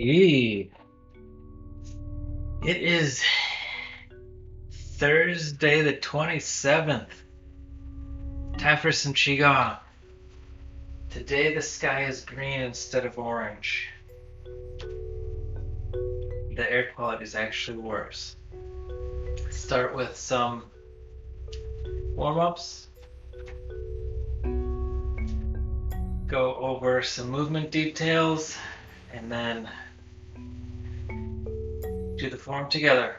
Yee. It is Thursday the 27th. Time for some Qigong. Today the sky is green instead of orange. The air quality is actually worse. Start with some warm-ups. Go over some movement details and then do the form together.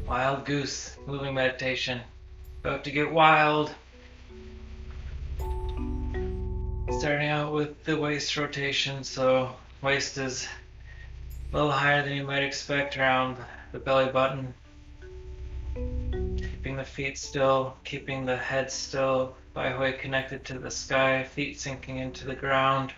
Wild Goose, moving meditation. About to get wild. Starting out with the waist rotation, so waist is a little higher than you might expect around the belly button. Keeping the feet still, keeping the head still, body weight connected to the sky, feet sinking into the ground.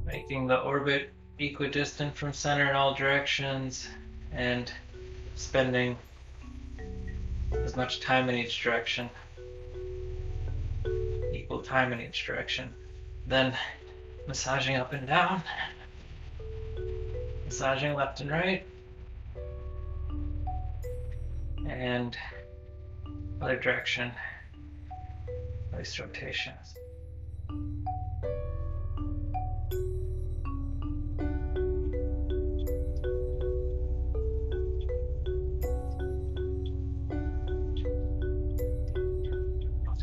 Making the orbit equidistant from center in all directions and spending as much time in each direction, equal time in each direction. Then massaging up and down, massaging left and right, and other direction, waist rotations.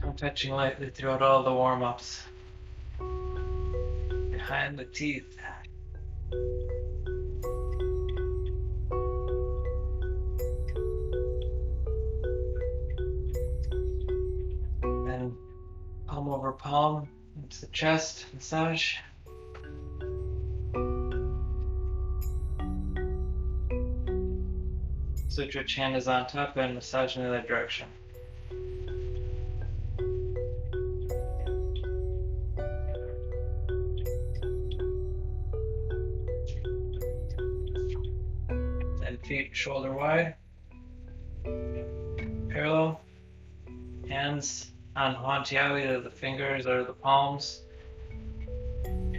I'm touching lightly throughout all the warm-ups. Behind the teeth. Then palm over palm into the chest, massage. Sutra hand is on top and massage in the other direction. Then feet shoulder wide, parallel, hands on Huantiao, either the fingers or the palms,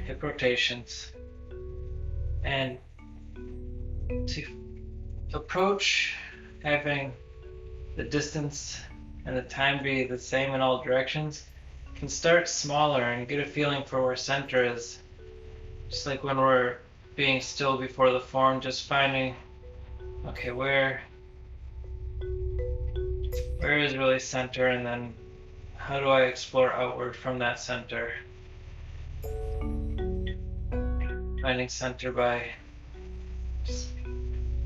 hip rotations. And to approach, having the distance and the time be the same in all directions, can start smaller and get a feeling for where center is. Just like when we're being still before the form, just finding, okay, where is really center, and then how do I explore outward from that center? Finding center by just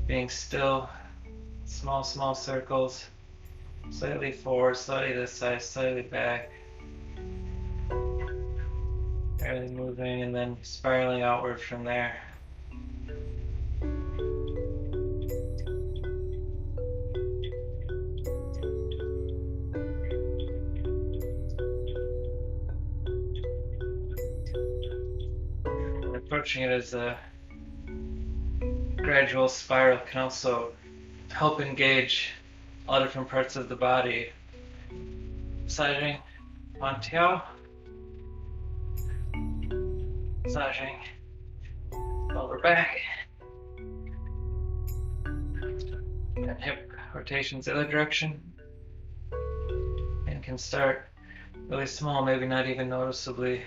being still, small circles, slightly forward, slightly this side, slightly back, barely moving, and then spiraling outward from there. And approaching it as a gradual spiral can also help engage all different parts of the body. Massaging Huantiao, massaging lower back, and hip rotations the other direction, and can start really small, maybe not even noticeably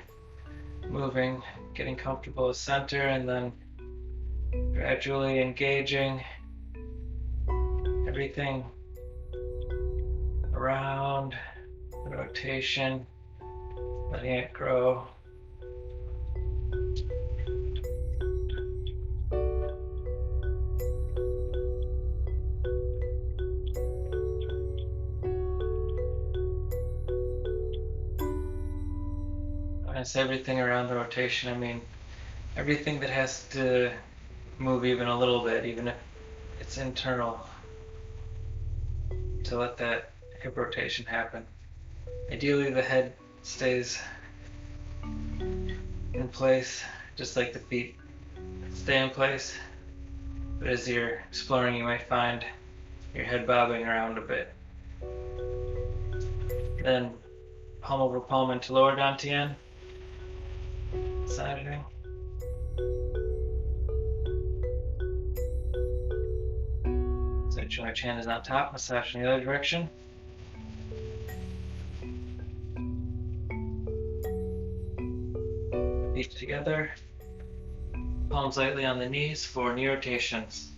moving, getting comfortable with center, and then gradually engaging everything around the rotation, letting it grow. When I say everything around the rotation, I mean everything that has to move even a little bit, even if it's internal, to let that hip rotation happen. Ideally, the head stays in place, just like the feet stay in place. But as you're exploring, you might find your head bobbing around a bit. Then palm over palm into lower dantian. Massaging. So which hand is on top, massage in the other direction. Feet together. Palms lightly on the knees for knee rotations.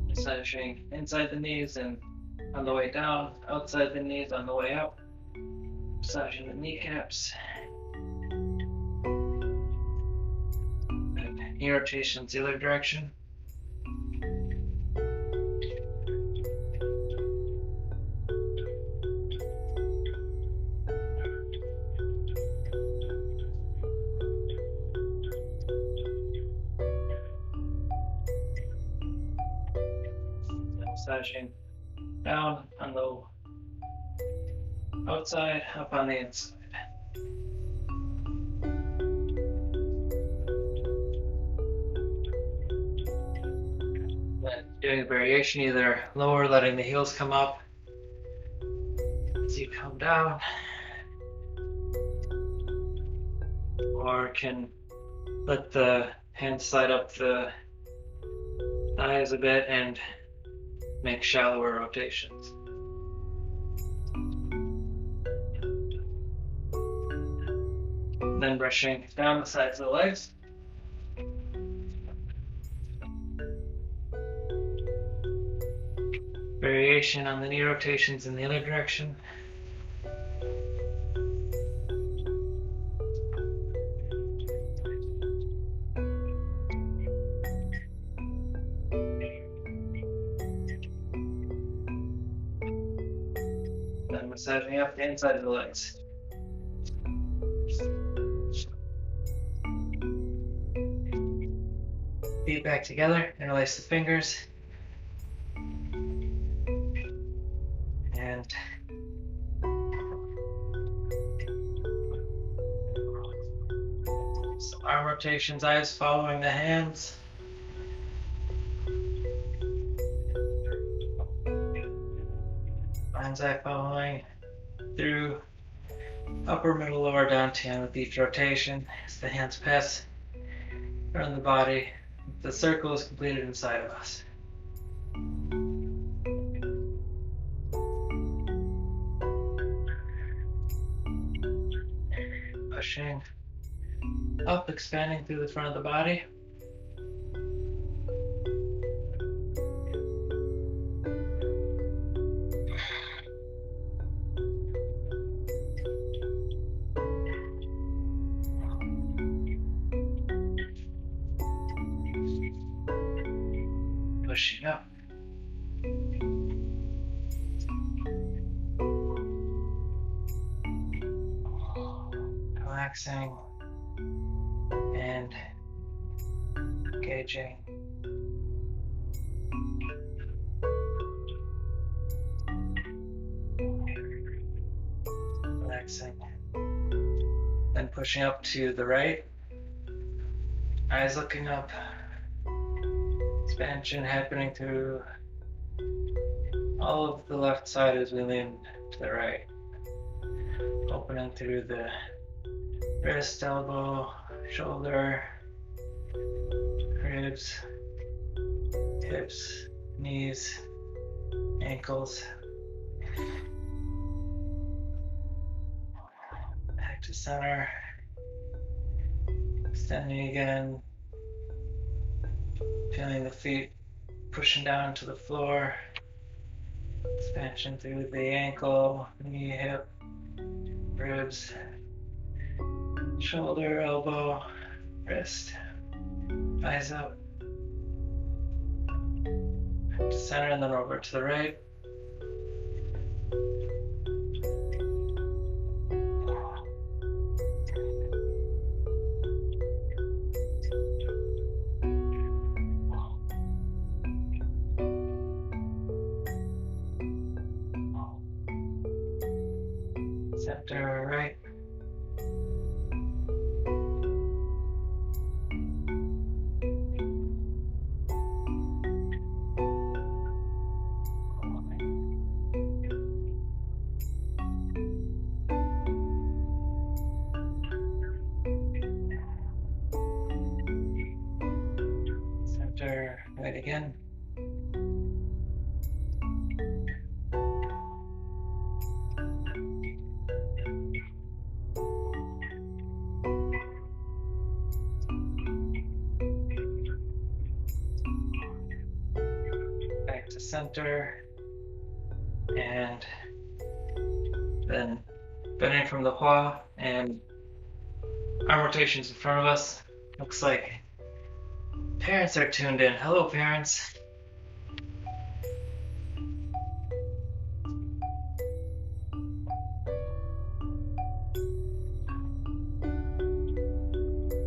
Massaging inside the knees and on the way down, outside the knees on the way up. Massaging the kneecaps. And knee rotations the other direction. Massaging down on the outside, up on the inside. Then doing a variation, either lower, letting the heels come up as you come down, or can let the hands slide up the thighs a bit and make shallower rotations. Then brushing down the sides of the legs. Variation on the knee rotations in the other direction. Then massaging up the inside of the legs. Feet back together, interlace the fingers. And some arm rotations, eyes following the hands. Mind's eye following through upper, middle, lower dantian with each rotation as the hands pass around the body. The circle is completed inside of us. Pushing up, expanding through the front of the body. Pushing up. Relaxing and engaging. Relaxing. Then pushing up to the right. Eyes looking up. Expansion happening through all of the left side as we lean to the right. Opening through the wrist, elbow, shoulder, ribs, hips, knees, ankles. Back to center. Extending again. Feeling the feet pushing down to the floor. Expansion through the ankle, knee, hip, ribs, shoulder, elbow, wrist, eyes up. Back to center and then over to the right. Right again. Back to center. And then bending from the paw and arm rotations in front of us. Looks like parents are tuned in. Hello, parents.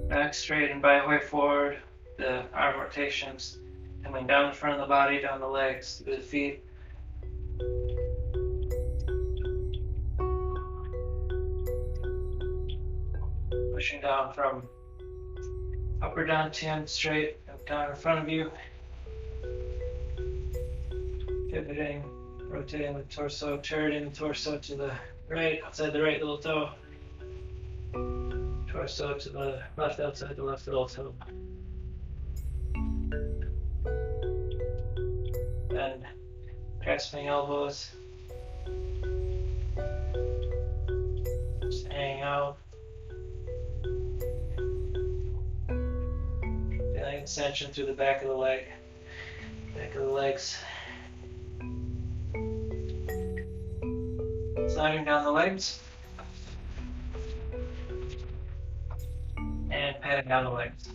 Back straight and by way forward. The arm rotations coming down the front of the body, down the legs, through the feet. Pushing down from upper dantian straight up down in front of you. Pivoting, rotating the torso, turning the torso to the right, outside the right little toe. Torso to the left, outside the left little toe. And grasping elbows. Just hanging out. Feeling extension through the back of the leg. Back of the legs. Sliding down the legs. And patting down the legs.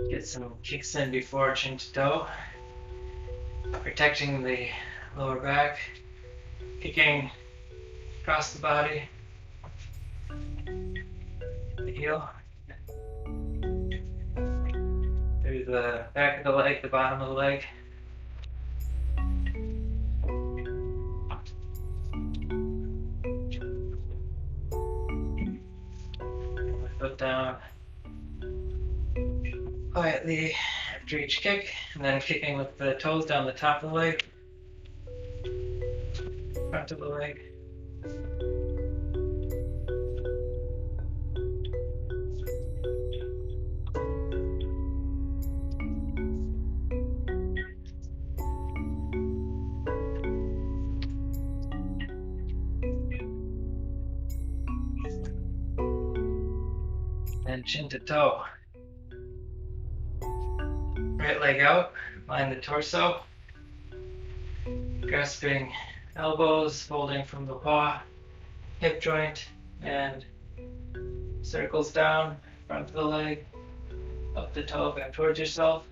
Get some kicks in before chin to toe. Protecting the lower back. Kicking across the body. The heel. Through the back of the leg, the bottom of the leg. Foot down quietly after each kick, and then kicking with the toes down the top of the leg, front of the leg. And chin to toe. Right leg out, line the torso. Grasping elbows, folding from the paw, hip joint, and circles down, front of the leg, up the toe, back towards yourself.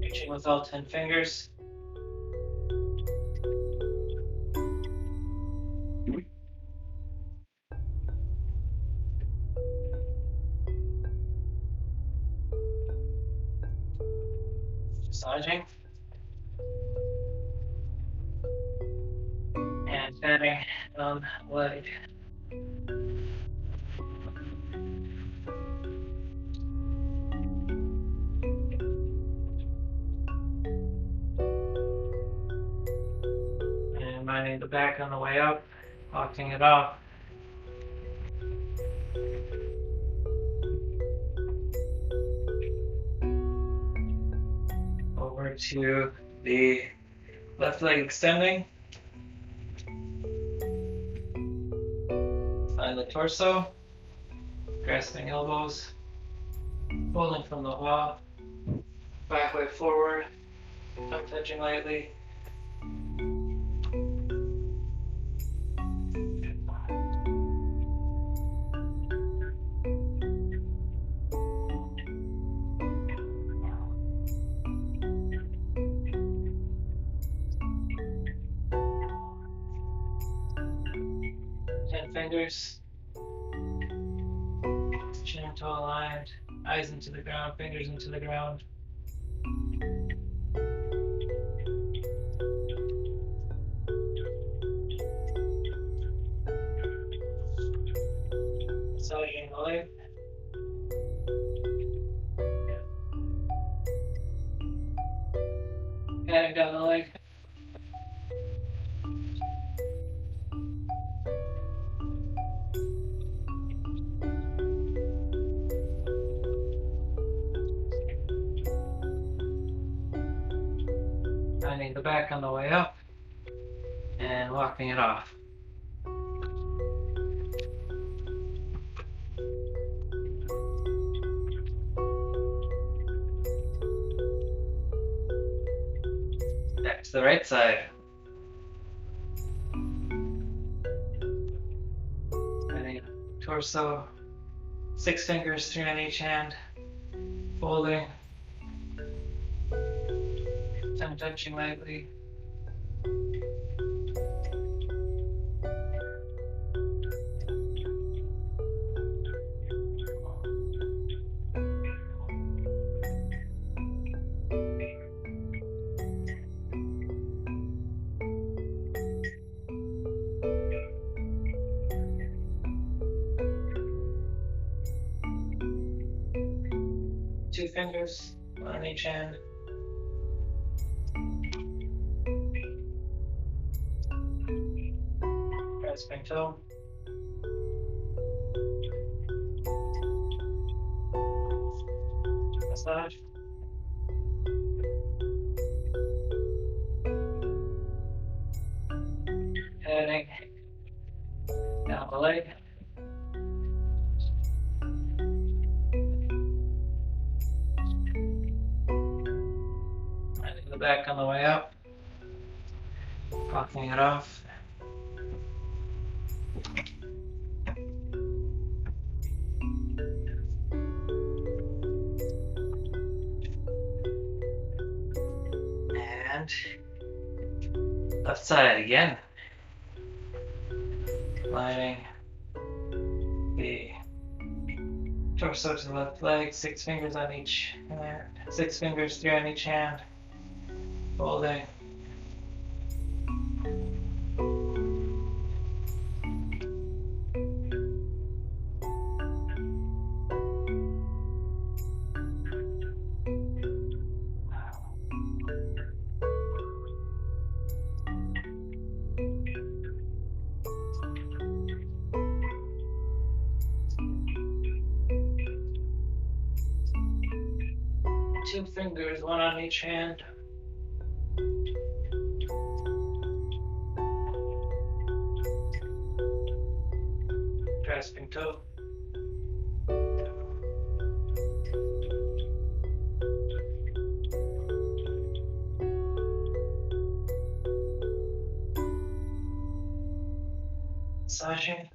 Reaching with all 10 fingers. Massaging. And patting on the leg. And minding the back on the way up, locking it off. Over to the left leg extending. Find the torso, grasping elbows, folding from the wall, back way forward, thumb touching lightly. Fingers, chin and toe aligned, eyes into the ground, fingers into the ground. down the leg. Finding the back on the way up and walking it off. Back to the right side. Finding torso, 6 fingers, 3 on each hand, folding, tongue touching lightly. Two fingers, 1 on each hand. Grasping toe. Massage. Heading down the leg. Finding the back on the way up. Walking it off. And left side again. Lining the torso to the left leg, 6 fingers on each hand, 6 fingers, 3 on each hand, folding. Two fingers, 1 on each hand. Grasping toe. Massaging.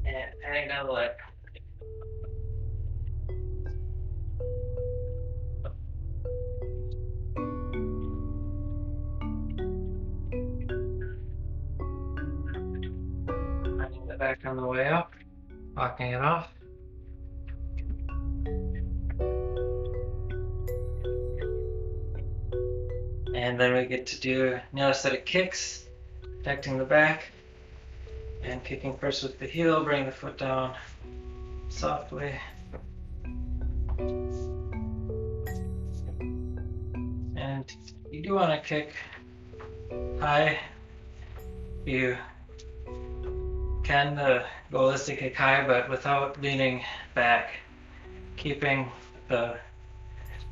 And heading down the leg. Finding the back on the way up, walking it off. And then we get to do another set of kicks, protecting the back, and kicking first with the heel, bring the foot down softly. And you do want to kick high. You can, the goal is to kick high, but without leaning back, keeping the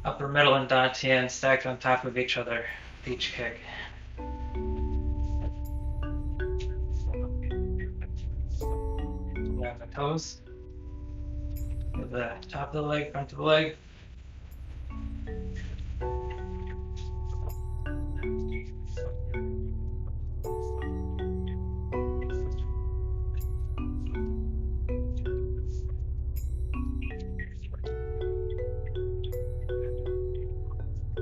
upper, middle, and Dantian stacked on top of each other with each kick. Grab the toes with the top of the leg, front of the leg.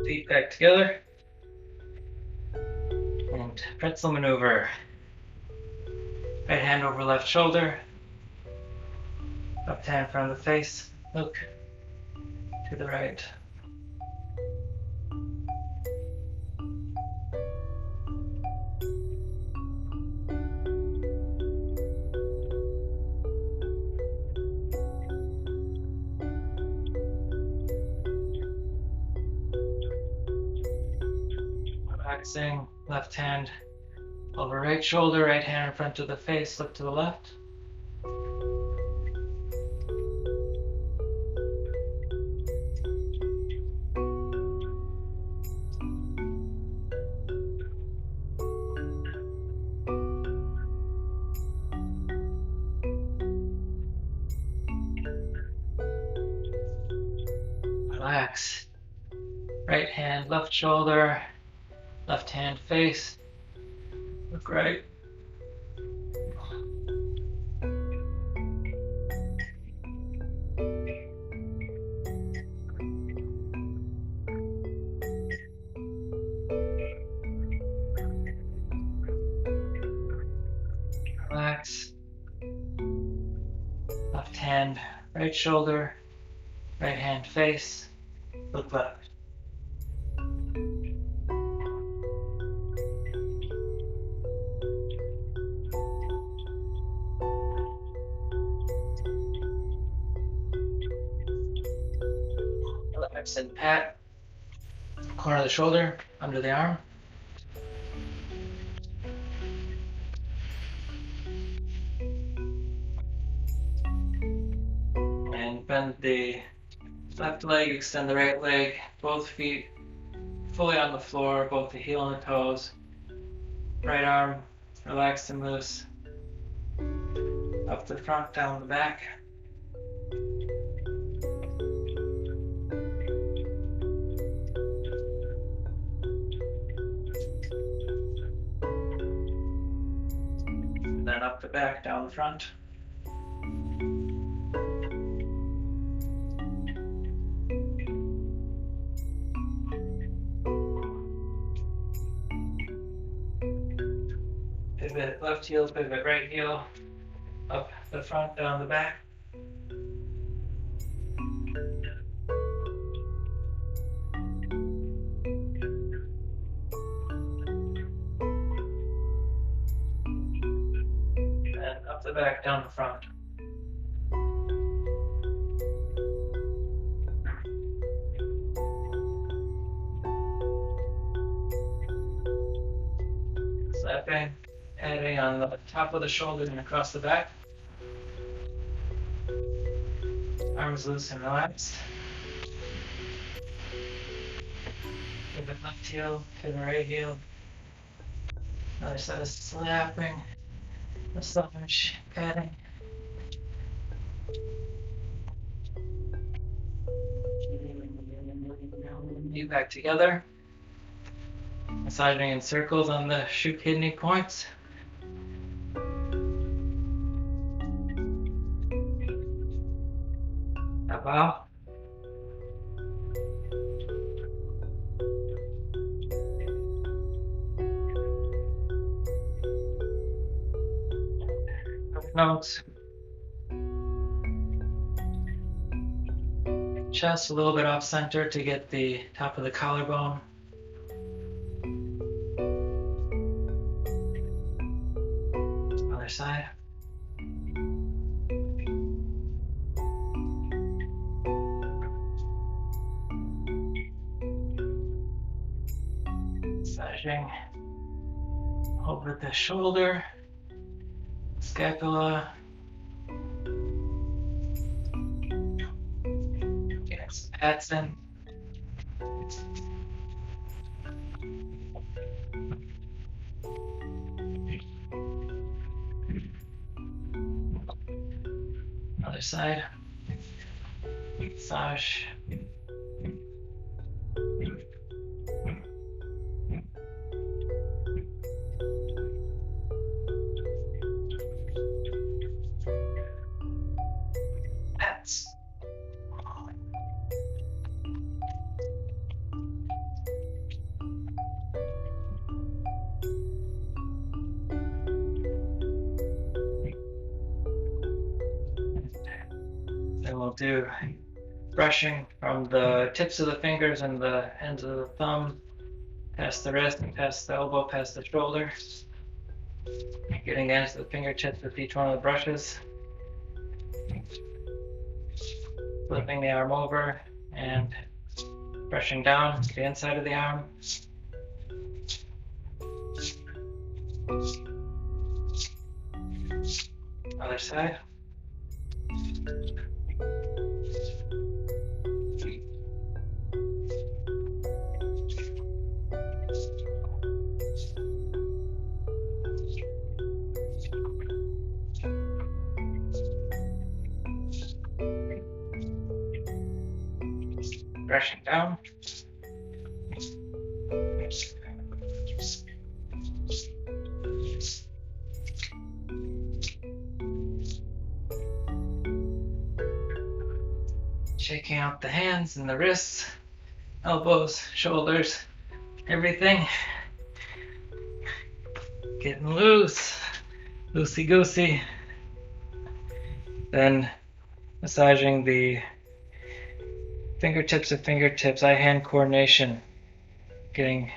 Feet back together. And pretzel maneuver. Right hand over left shoulder. Left hand in front of the face. Look to the right. Relaxing, left hand over right shoulder, right hand in front of the face, look to the left. Relax. Right hand, left shoulder, left hand face, look right. Relax. Left hand, right shoulder, right hand face, look left. Relax and pat corner of the shoulder, under the arm. And bend the left leg, extend the right leg, both feet fully on the floor, both the heel and the toes. Right arm relaxed and loose. Up the front, down the back. And then up the back, down the front. Pivot left heel, pivot right heel, up the front, down the back. And up the back, down the front. Slapping. Adding on the top of the shoulder and across the back. Arms loose and relaxed. Pivot left heel, pivot right heel. Other side of slapping. Massage, patting. Knee back together. Massaging in circles on the shoe kidney points. A bow. Notes. Chest a little bit off center to get the top of the collarbone. Other side. Massaging over the shoulder, scapula. Getting some pats in. Other side. Massage. Pats. Then we'll do brushing from the tips of the fingers and the ends of the thumb, past the wrist and past the elbow, past the shoulder. Getting down to the fingertips with each one of the brushes. Flipping the arm over and brushing down the inside of the arm. Other side. Brushing down. Shaking out the hands and the wrists, elbows, shoulders, everything. Getting loose, loosey-goosey. Then massaging the fingertips of fingertips, eye-hand coordination. Getting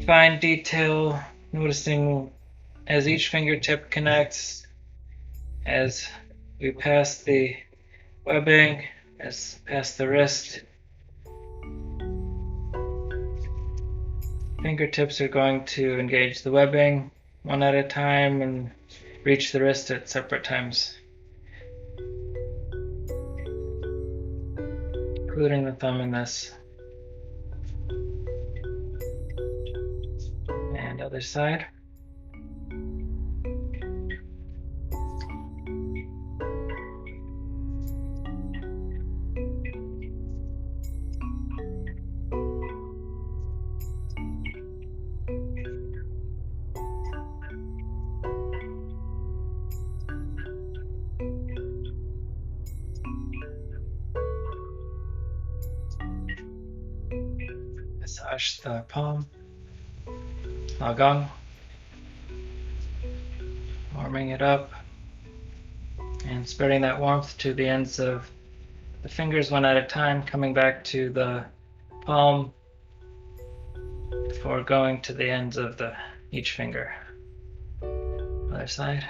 fine detail, noticing as each fingertip connects, as we pass the webbing, as past the wrist. Fingertips are going to engage the webbing one at a time and reach the wrist at separate times, including the thumb in this. And other side. Massage the palm, lagang, warming it up and spreading that warmth to the ends of the fingers one at a time, coming back to the palm before going to the ends of each finger. Other side.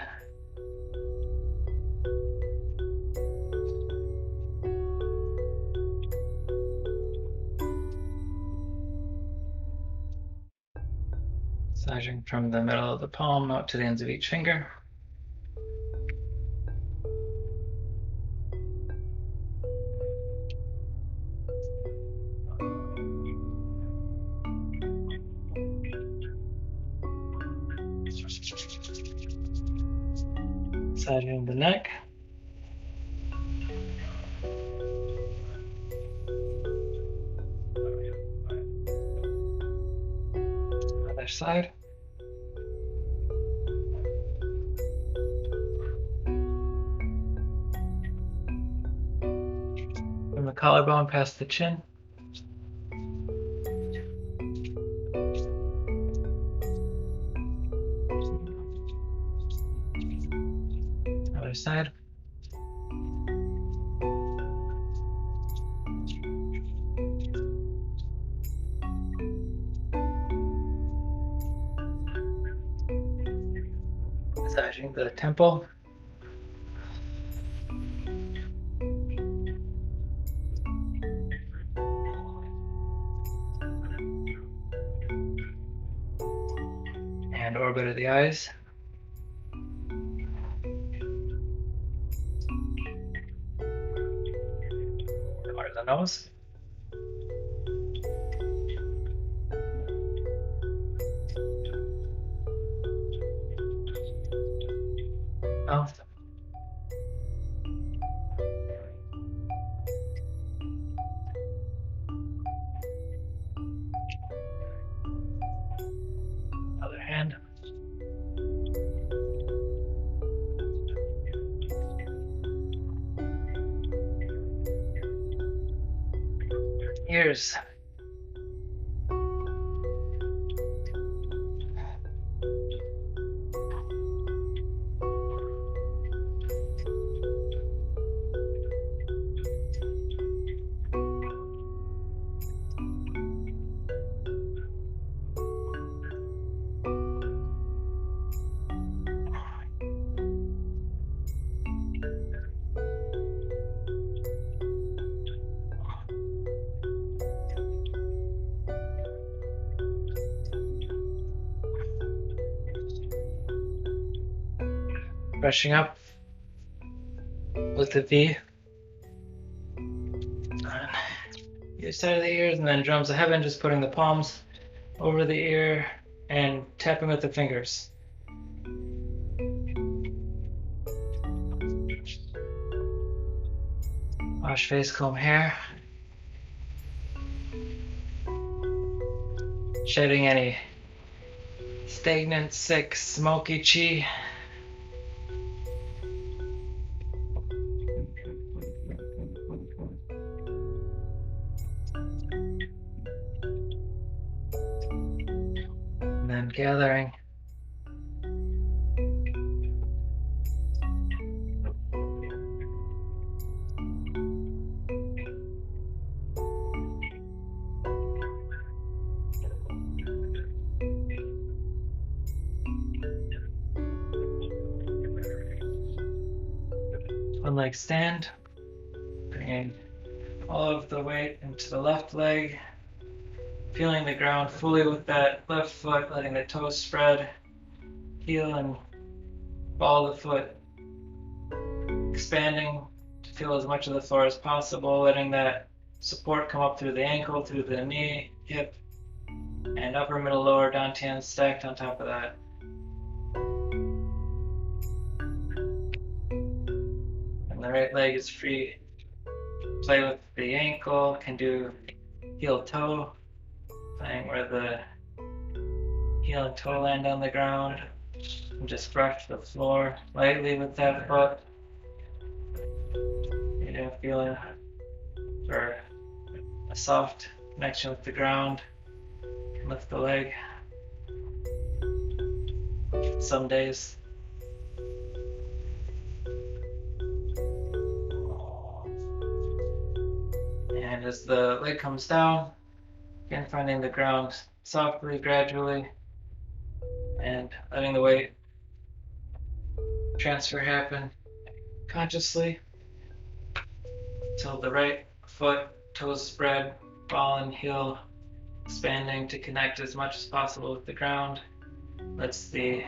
Massaging from the middle of the palm out to the ends of each finger. Massaging the neck. Other side. From the collarbone past the chin. Other side. Massaging the temple. And orbit of the eyes. Part of the nose. Mouth. Other hand. Ears. Brushing up with the V on either side of the ears, and then drums of heaven, just putting the palms over the ear and tapping with the fingers. Wash face, comb hair. Shedding any stagnant, sick, smoky chi. And then gathering. One leg stand, bringing all of the weight into the left leg, feeling the ground fully with that left foot, letting the toes spread, heel and ball of the foot expanding to feel as much of the floor as possible, letting that support come up through the ankle, through the knee, hip, and upper, middle, lower dantian stacked on top of that. And the right leg is free. Play with the ankle, can do heel toe, playing where the heel and toe land on the ground. And just brush the floor lightly with that foot. You do a feeling for a soft connection with the ground. Lift the leg. Some days. And as the leg comes down, again finding the ground softly, gradually, and letting the weight transfer happen consciously until the right foot, toes spread, ball and heel expanding to connect as much as possible with the ground. Lets the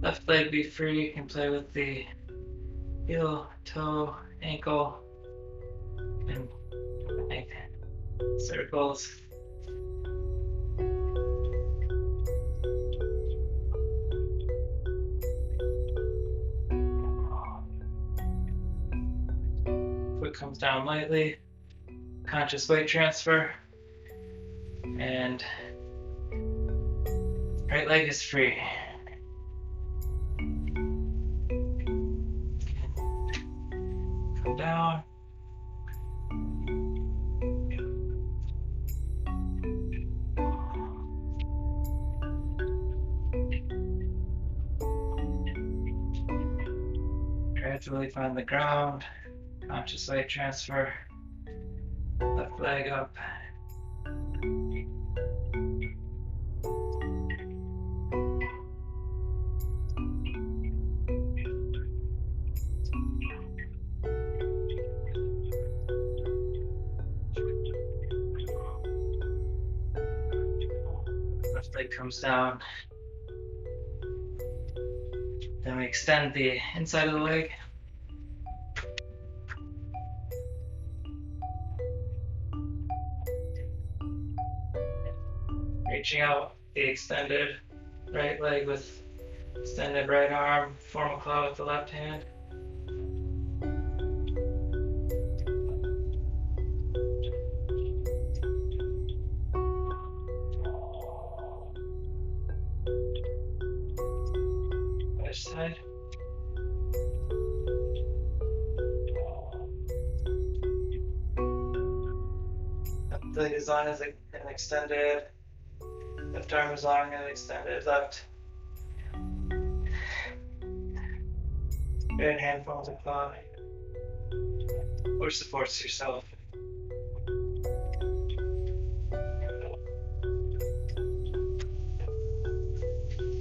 left leg be free. You can play with the heel, toe, ankle, and make circles. Foot comes down lightly, conscious weight transfer, and right leg is free. Come down. Gradually find the ground, conscious weight transfer, left leg up. Left leg comes down. Then we extend the inside of the leg. Reaching out the extended right leg with extended right arm, form a claw with the left hand. Other side. Left leg is long as an extended. Left arm is long and extended. Left right hand forms a claw or supports yourself.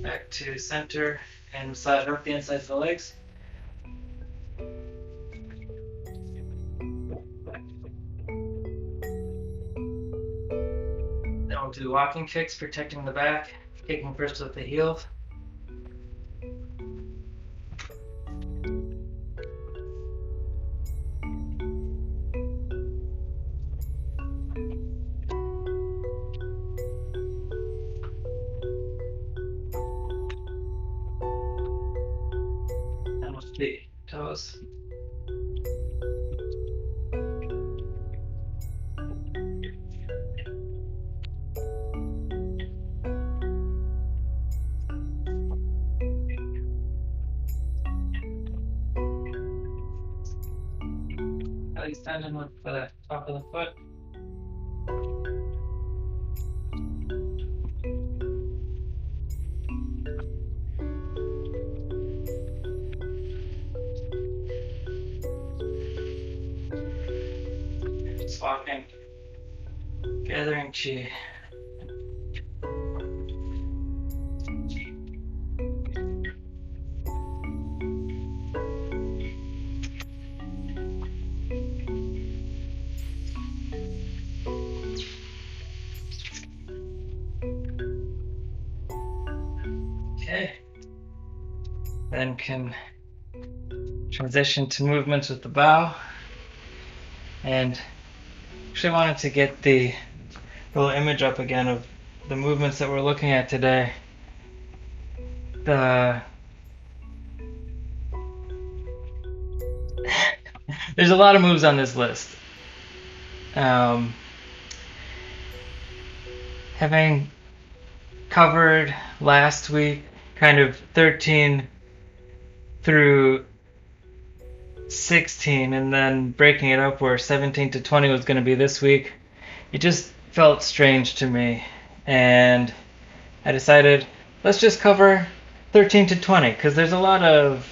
Back to center and massage up the insides of the legs. Then we'll do walking kicks, protecting the back, kicking first with the heels. goes. Belly tendon with the top of the foot. Swapping, gathering chi. Okay. Then can transition to movements with the bow. And actually wanted to get the little image up again of the movements that we're looking at today. There's a lot of moves on this list. Having covered last week kind of 13 through 16 and then breaking it up where 17 to 20 was going to be this week, it just felt strange to me, and I decided let's just cover 13 to 20 because there's a lot of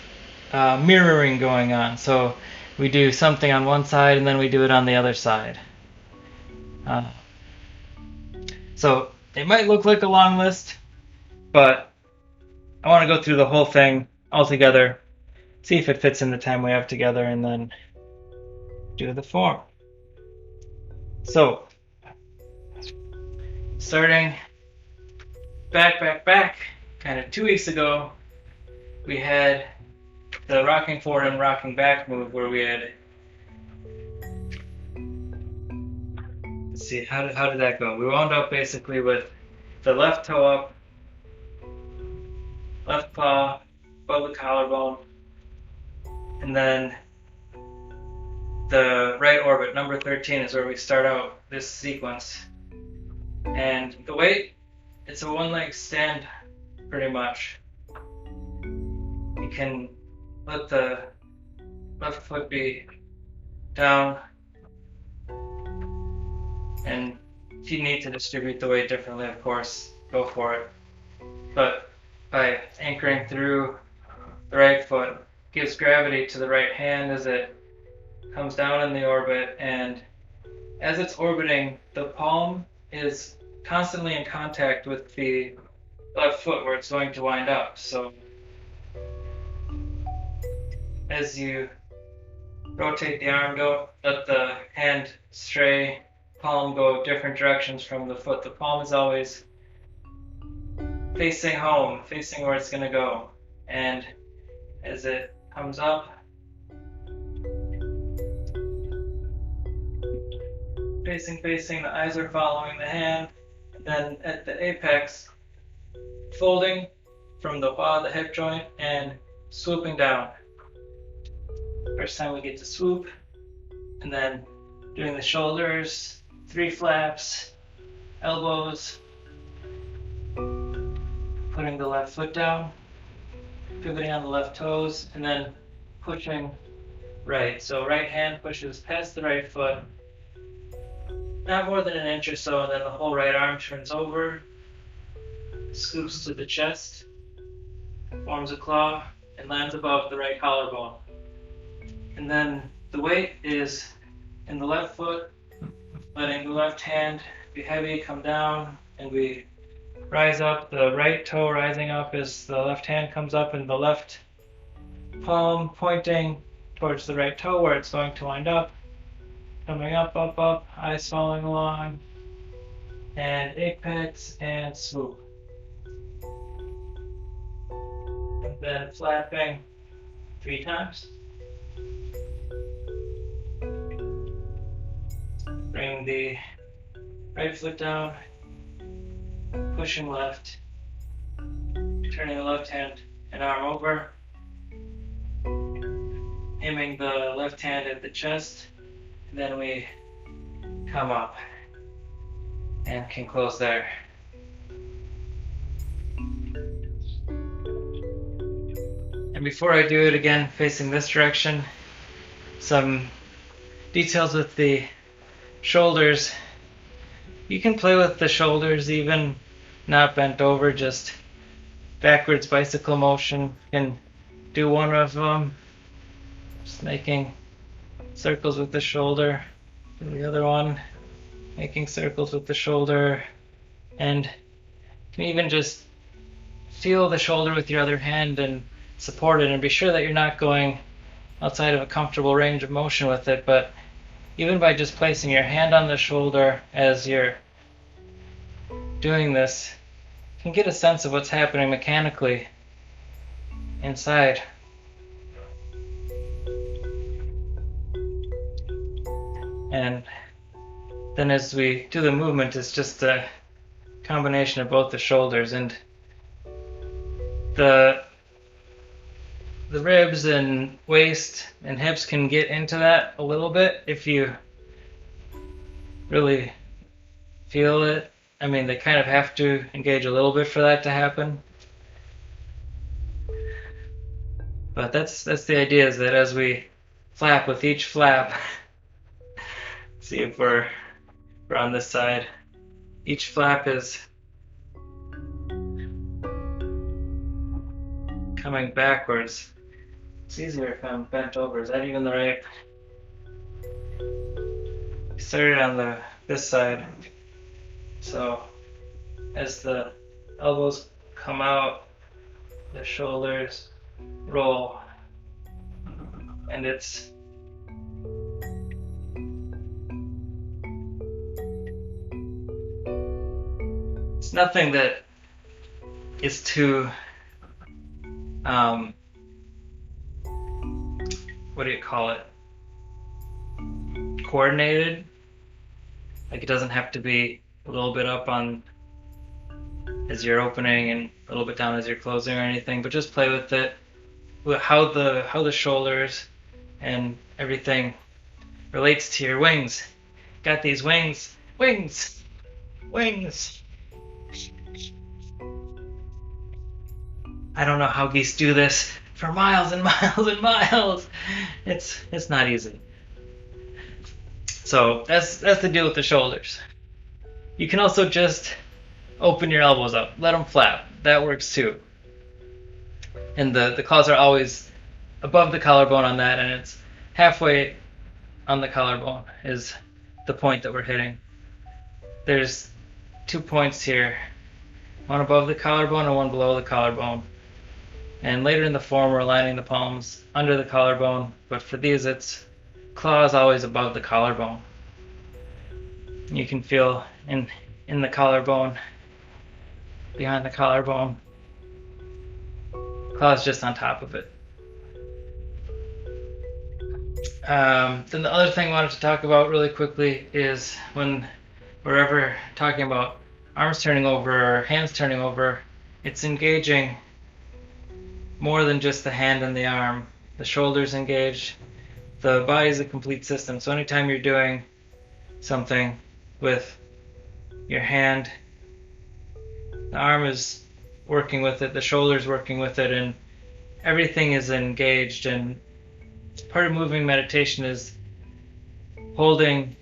mirroring going on. So we do something on one side and then we do it on the other side. So it might look like a long list, but I want to go through the whole thing all together, see if it fits in the time we have together, and then do the form. So starting back, kind of 2 weeks ago, we had the rocking forward and rocking back move where we had, let's see, how did that go? We wound up basically with the left toe up, left paw above the collarbone, and then the right orbit, number 13, is where we start out this sequence. And the weight, it's a one-leg stand pretty much. You can let the left foot be down, and if you need to distribute the weight differently, of course, go for it. But by anchoring through the right foot, gives gravity to the right hand as it comes down in the orbit, and as it's orbiting, the palm is constantly in contact with the left foot where it's going to wind up. So as you rotate the arm, don't let the hand stray, palm go different directions from the foot. The palm is always facing home, facing where it's going to go. And as it comes up, facing, the eyes are following the hand. Then at the apex, folding from the paw, the hip joint, and swooping down. First time we get to swoop, and then doing the shoulders, 3 flaps, elbows, putting the left foot down, pivoting on the left toes, and then pushing right. So right hand pushes past the right foot, not more than an inch or so, and then the whole right arm turns over, scoops to the chest, forms a claw, and lands above the right collarbone. And then the weight is in the left foot, letting the left hand be heavy, come down, and we rise up. The right toe rising up as the left hand comes up, and the left palm pointing towards the right toe where it's going to wind up. Coming up, eyes following along, and apex and swoop. And then flapping 3 times. Bring the right foot down, pushing left, turning the left hand and arm over, aiming the left hand at the chest, and then we come up and can close there. And before I do it again, facing this direction, some details with the shoulders. You can play with the shoulders even not bent over, just backwards bicycle motion. You can do one of them, just making circles with the shoulder. Do the other one, making circles with the shoulder. And you can even just feel the shoulder with your other hand and support it, and be sure that you're not going outside of a comfortable range of motion with it. But even by just placing your hand on the shoulder as you're doing this, you can get a sense of what's happening mechanically inside. And then as we do the movement, it's just a combination of both the shoulders, and the ribs and waist and hips can get into that a little bit if you really feel it. I mean, they kind of have to engage a little bit for that to happen. But that's the idea, is that as we flap with each flap, see if we're on this side, each flap is coming backwards. It's easier if I'm bent over. Is that even the right? Started on this side. So as the elbows come out, the shoulders roll, and it's nothing that is too what do you call it? Coordinated. Like, it doesn't have to be a little bit up on as you're opening and a little bit down as you're closing or anything, but just play with it, with how the shoulders and everything relates to your wings. Got these wings. I don't know how geese do this for miles and miles and miles. It's not easy. So that's the deal with the shoulders. You can also just open your elbows up, let them flap. That works too. And the claws are always above the collarbone on that, and it's halfway on the collarbone is the point that we're hitting. There's 2 points here, one above the collarbone and one below the collarbone. And later in the form, we're aligning the palms under the collarbone, but for these, it's claws always above the collarbone. You can feel in the collarbone, behind the collarbone, claws just on top of it. Then the other thing I wanted to talk about really quickly is when we're ever talking about arms turning over or hands turning over, it's engaging more than just the hand and the arm. The shoulders engaged. The body is a complete system. So anytime you're doing something with your hand, the arm is working with it, the shoulder's working with it, and everything is engaged. And part of moving meditation is holding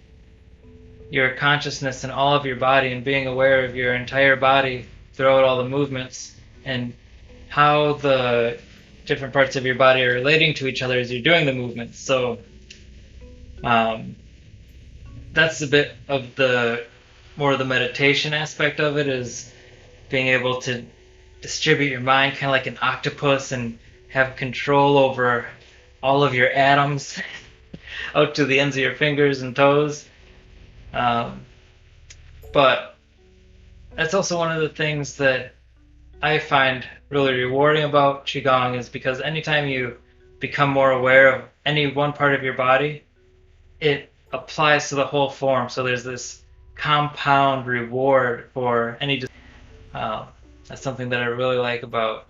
your consciousness in all of your body and being aware of your entire body throughout all the movements, and how the different parts of your body are relating to each other as you're doing the movements. So that's a bit of the more of the meditation aspect of it, is being able to distribute your mind kind of like an octopus and have control over all of your atoms out to the ends of your fingers and toes. But that's also one of the things that I find really rewarding about Qigong, is because anytime you become more aware of any one part of your body, it applies to the whole form. So there's this compound reward for any. That's something that I really like about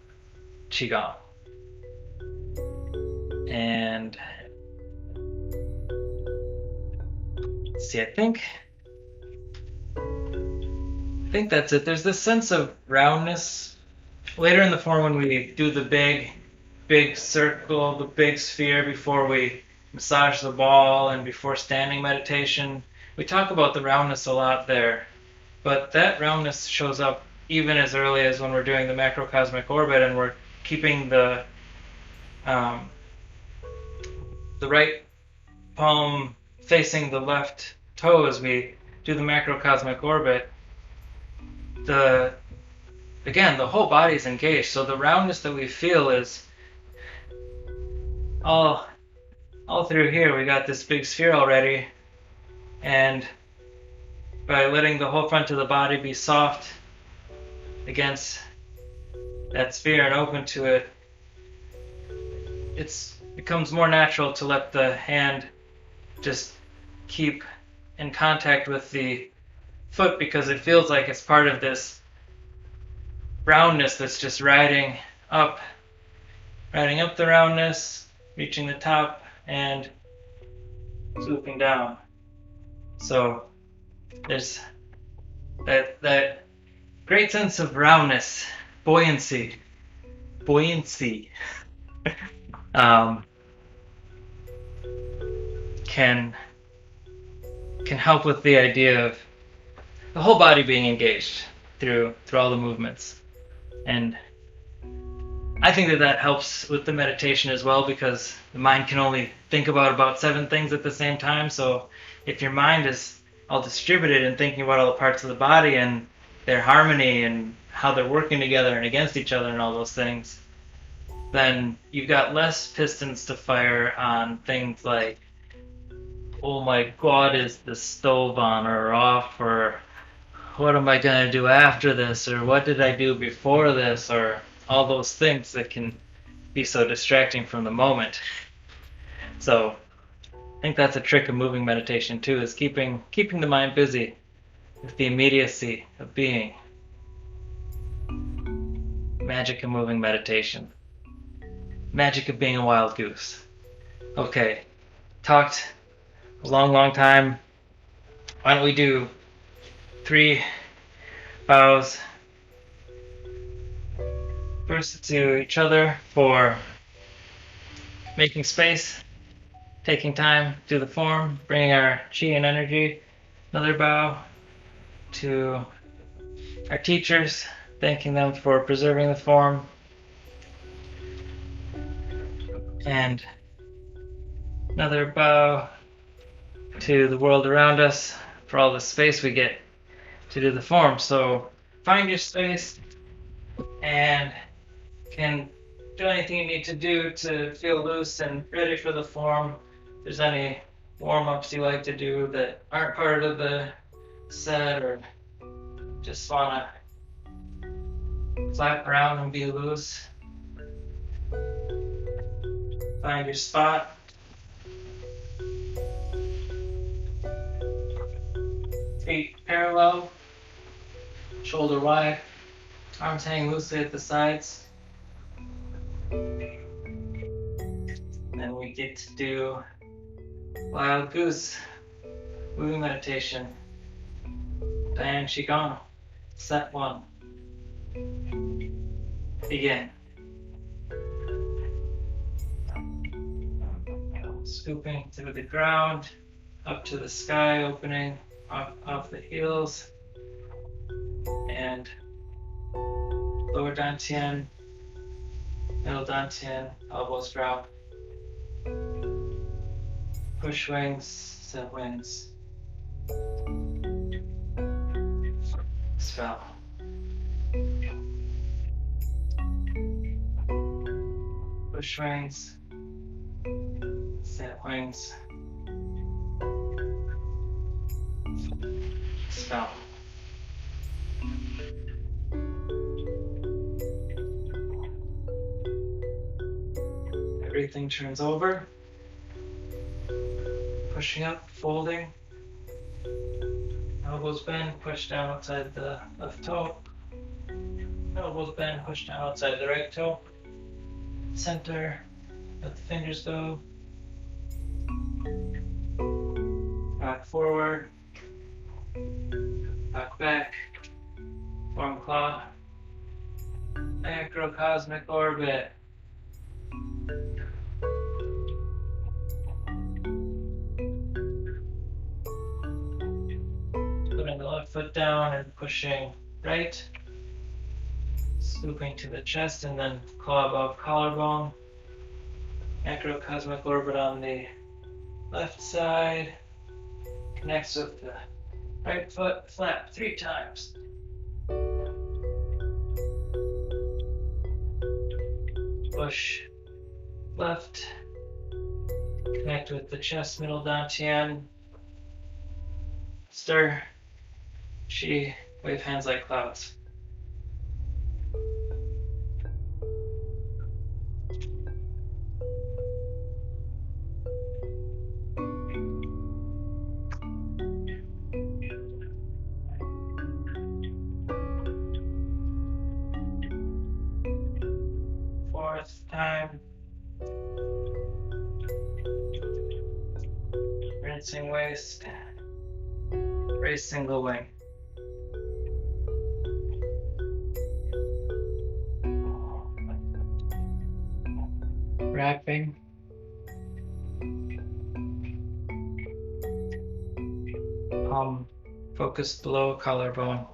Qigong. And see, I think that's it. There's this sense of roundness later in the form when we do the big circle, the big sphere before we massage the ball and before standing meditation. We talk about the roundness a lot there, but that roundness shows up even as early as when we're doing the macrocosmic orbit and we're keeping the right palm facing the left toe as we do the macrocosmic orbit. Again, the whole body is engaged, so the roundness that we feel is all through here. We got this big sphere already, and by letting the whole front of the body be soft against that sphere and open to it, it becomes more natural to let the hand just keep in contact with the foot, because it feels like it's part of this roundness that's just riding up the roundness, reaching the top and swooping down. So there's that great sense of roundness, buoyancy can help with the idea of the whole body being engaged through all the movements. And I think that helps with the meditation as well, because the mind can only think about 7 things at the same time. So if your mind is all distributed and thinking about all the parts of the body and their harmony and how they're working together and against each other and all those things, then you've got less pistons to fire on things like, oh my God, is the stove on or off, or what am I going to do after this, or what did I do before this, or all those things that can be so distracting from the moment. So I think that's a trick of moving meditation too, is keeping the mind busy with the immediacy of being. Magic of moving meditation. Magic of being a wild goose. Okay, talked a long time. Why don't we do 3 vows, first to each other for making space, taking time to the form, bringing our chi and energy. Another bow to our teachers, thanking them for preserving the form. And another bow to the world around us for all the space we get to do the form. So find your space and can do anything you need to do to feel loose and ready for the form. If there's any warm-ups you like to do that aren't part of the set, or just want to flap around and be loose, find your spot. Feet parallel, shoulder wide, arms hanging loosely at the sides. Then we get to do Wild Goose moving meditation. Diane Qigong, set 1. Begin. Scooping to the ground, up to the sky, opening off the heels, and lower dantian, middle dantian, elbows drop, push wings, set wings, spell. Push wings, set wings, spell. Everything turns over, pushing up, folding, elbows bend, push down outside the left toe, elbows bend, push down outside the right toe, center, let the fingers go, back forward, back, form claw, macrocosmic orbit. Putting the left foot down and pushing right, swooping to the chest and then claw above collarbone. Macrocosmic orbit on the left side, connects with the right foot, flap 3 times. Push left, connect with the chest, middle dantian, stir, chi, wave hands like clouds. Fourth time. Rinsing waist, raise single wing. Wrapping. Palm focused below collarbone.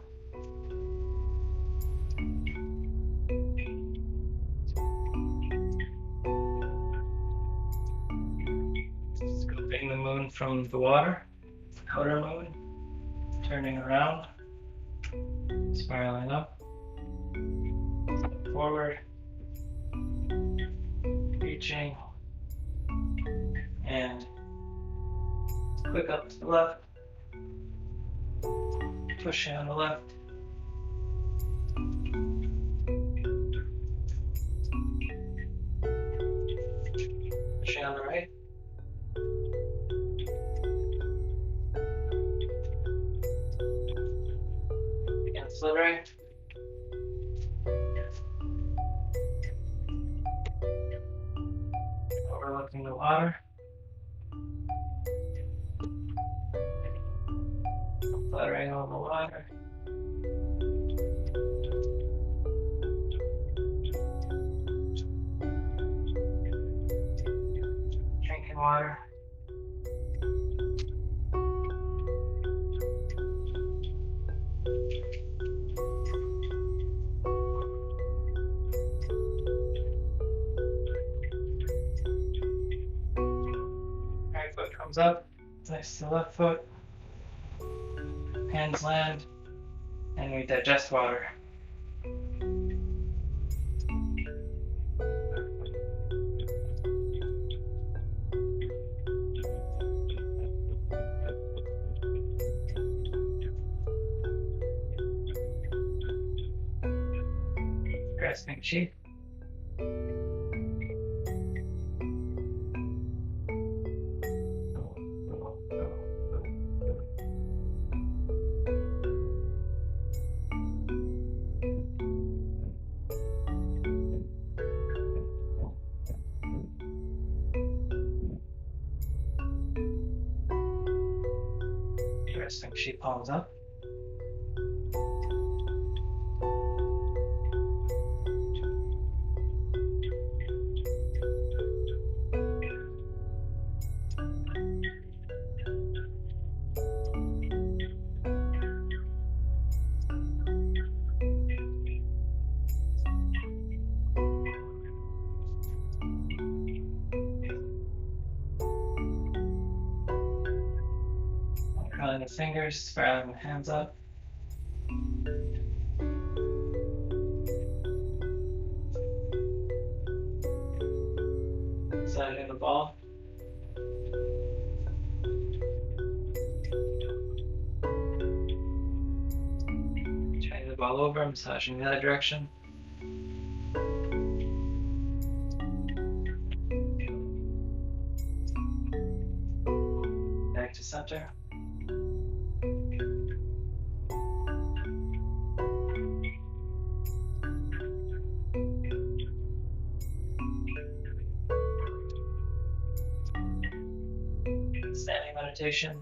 Scooping the moon from the water, outer moon, turning around, spiraling up, forward, reaching, and quick up to the left, pushing on the left, pushing on the right, again slithering, overlooking the water, fluttering over the water, drinking water, right foot comes up, nice to the left foot, hands land, and we digest water. Grasping chi. Resting chi, palms up. Curling the fingers, spiraling the hands up. Setting the ball. Turning the ball over, massaging the other direction. Back to center. Standing meditation.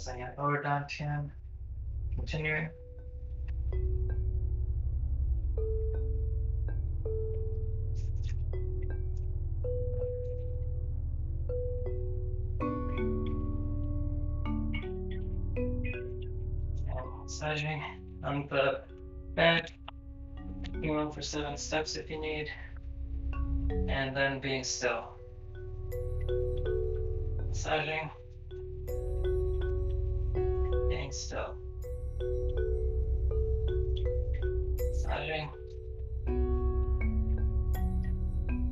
Focusing at lower dantian. Continuing. And massaging on the bed. You room for 7 steps if you need. And then being still. Massaging. Being still. Massaging.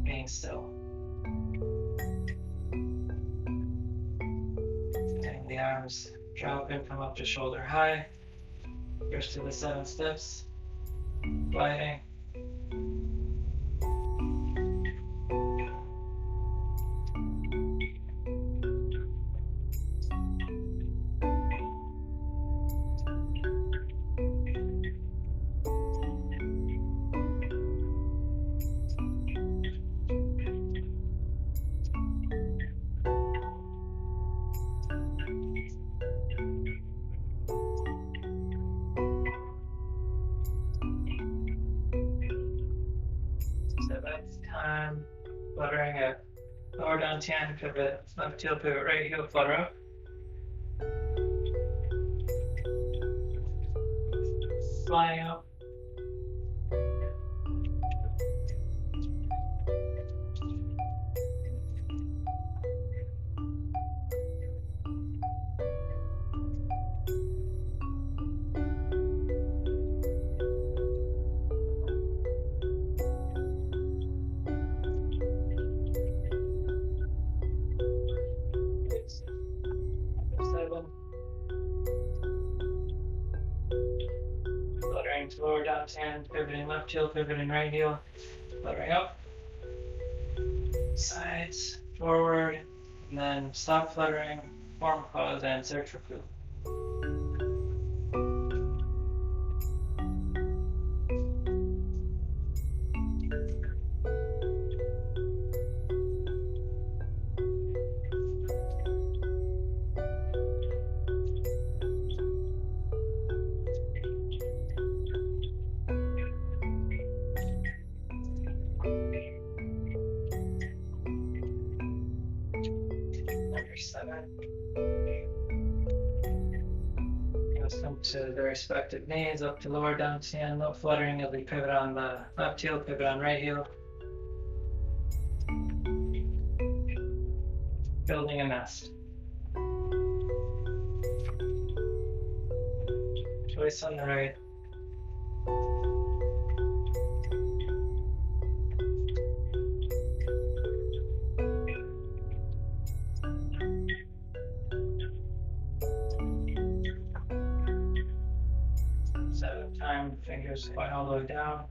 Being still. Letting the arms drop and come up to shoulder high. First to the 7 steps. Gliding. So that's time. Fluttering at lower dantian, pivot, left heel, pivot, right heel, flutter up. Flying up. Fluttering to lower dantian, pivoting left heel, pivoting right heel, fluttering up. Sides, forward, and then stop fluttering, form pause, and search for food. Number 7. Let's come to the respective knees, up to lower dantian, no fluttering as we pivot on the left heel, pivot on right heel. Building a nest. Choice on the right. Time, fingers going all the way down.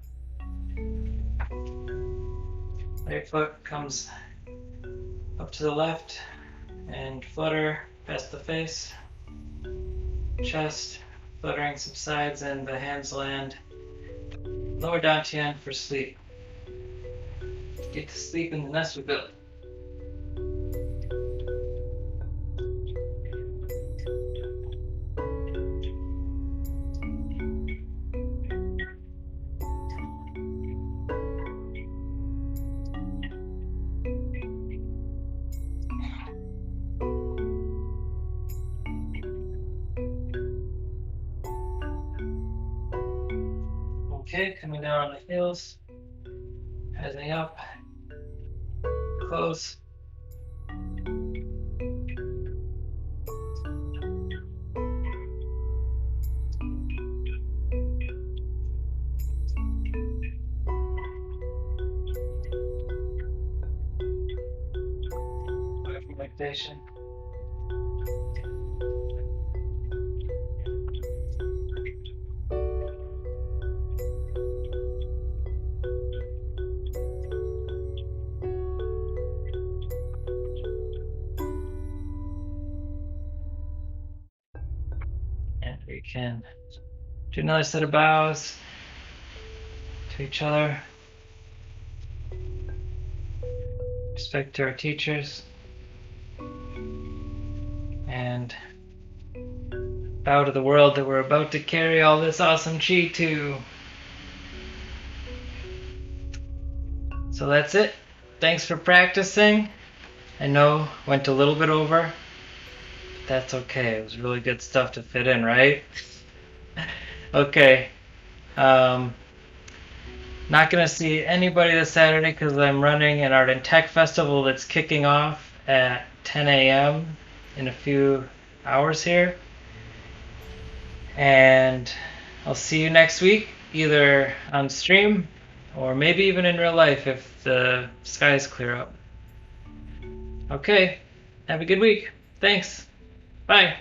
Right foot comes up to the left and flutter past the face. Chest, fluttering subsides and the hands land lower dantian for sleep. Get to sleep in the nest we built. Okay, coming down on the heels, heading up, close. Lactation. And we can do another set of bows to each other. Respect to our teachers. And out of the world that we're about to carry all this awesome chi to. So that's it. Thanks for practicing. I know went a little bit over, but that's okay. It was really good stuff to fit in, right? Okay. Not gonna see anybody this Saturday because I'm running an Art and Tech Festival that's kicking off at 10 a.m. in a few hours here. And I'll see you next week, either on stream or maybe even in real life if the skies clear up. Okay, have a good week. Thanks. Bye.